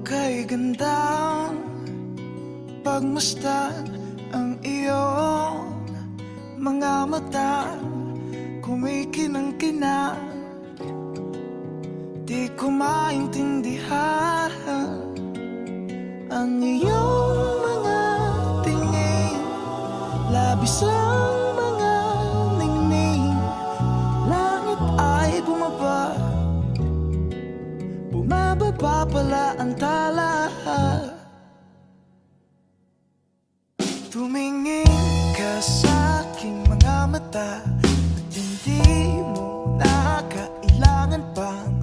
kay gandang pagmasdan ang iyong mga mata, kumikinang-kinang. Di ko maintindihan ang iyong mga tingin, labis ang mga ningning. Langit ay bumaba, bumababa pala ang tala. Tumingin ka sa aking mga mata at hindi mo na kailangan pang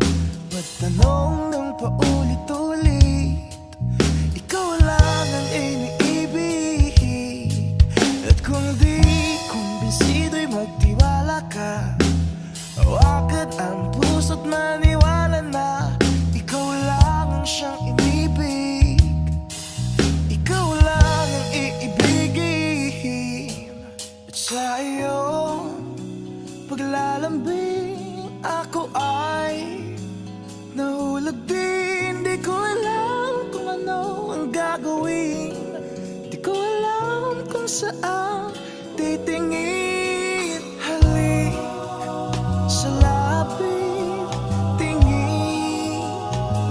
magtanong ng paulit-ulit. Ikaw lang ang iniibig, at kung di kumbinsido'y magtiwala ka. Hawakan ang puso't maniwala na ikaw lang ang siyang inibig. Ikaw lang ang iibigin. At sa iyong paglalambing ako ay nahulog din. Di ko alam kung ano ang gagawin, di ko alam kung saan titingin. Halik sa lapit, tingin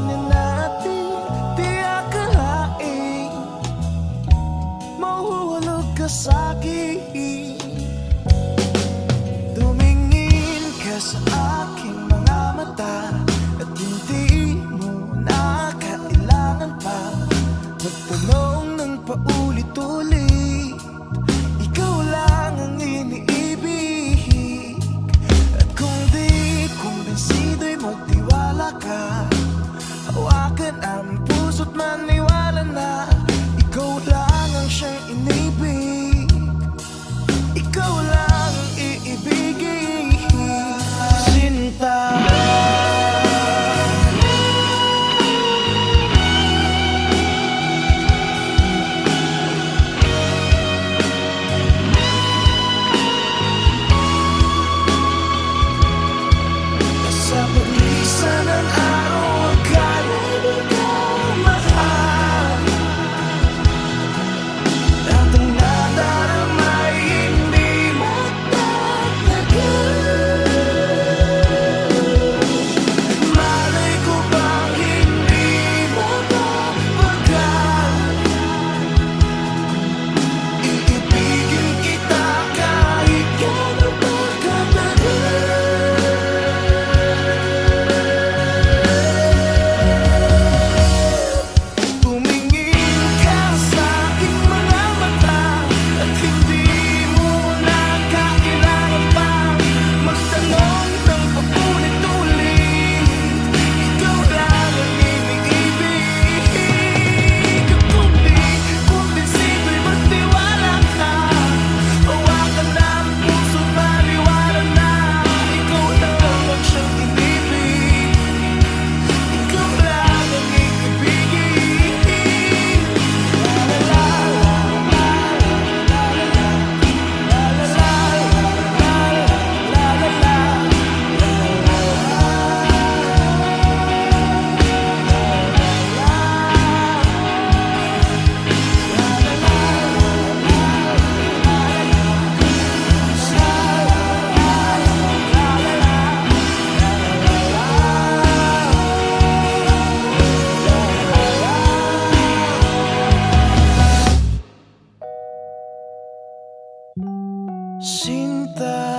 na natin. Di akalain mahuhulog ka sa'kin. Tumingin ka sa aking mga mata at hindi mo na kailangan pa magtanong ng paulit-ulit. Ikaw lang ang iniibig, at kung di kumbinsido'y magtiwala ka. Hawakan ang puso't maniwala na ikaw lang ang siyang inibig. Ikaw lang ang iibigin. Sinta, sa paglisan ng araw, akala di ka mahal. At ang nadarama ay hindi magtatagal. Malay ko bang hindi mapapagal. Iibigin kita kahit gano'n pa katagal. Tumingin ka sa aking mga mata at hindi mo na kailangan pang magtanong ng paulit-ulit. Ikaw lang ang iniibig. At kung di kumbinsido'y magtiwala ka. Hawakan ang puso't maniwala na ikaw lang ang siyang inibig. Ikaw lang ang iibigin. La la la, la la la, la la la, la la la, Sinta.